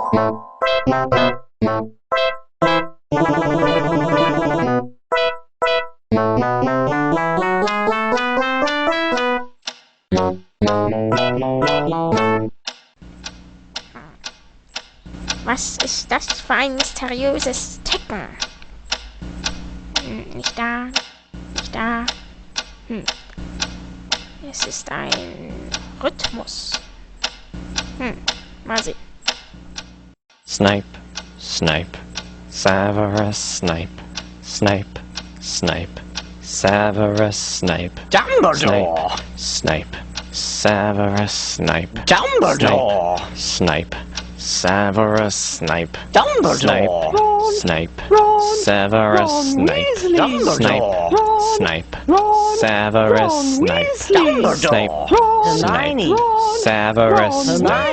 Was ist das für ein mysteriöses Ticken? Nicht da, nicht da. Es ist ein Rhythmus. Mal sehen. Snape, Snape, Severus Snape, Snape, Snape, Severus Snape, Dumbledore! Snape, Severus Snape, Dumbledore! Snape, Severus Snape, Dumbledore! Snape, Ron, Severus Ron Snape, Weasley. Snape, Ron, Snape, Ron, Severus Ron Snape, Weasley. Snape, Ron, Snape, Ron, Severus Ron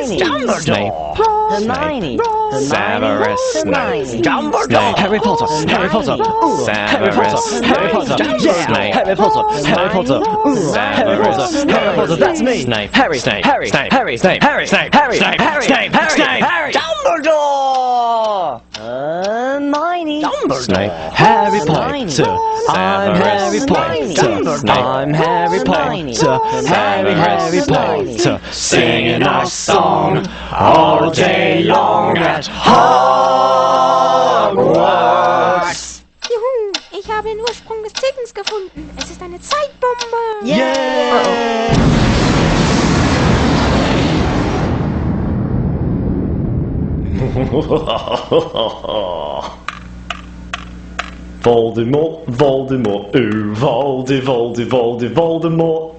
Snape, Weasley. Snape, Hermione, Severus Snape, Dumbledore! Harry Potter, Harry Potter, Harry Potter, Harry Potter, yeah, Harry Potter, Harry Potter, Harry Potter, Harry Potter, that's me, Snape, Harry, Snape, Harry, Snape, Harry, Snape, Harry, Snape, Harry, Snape, Harry, Snape, Harry, Snape, Harry, Dumbledore! Hermione. Snape, Harry Hermione. Potter, I'm Harry Potter, I'm Harry Potter, Harry Potter, singing our song all day long at Hogwarts. Juhu, ich habe den Ursprung des Tickens gefunden. Es ist eine Zeitbombe. yeah! Voldemort, Voldemort, ooh, Voldemort.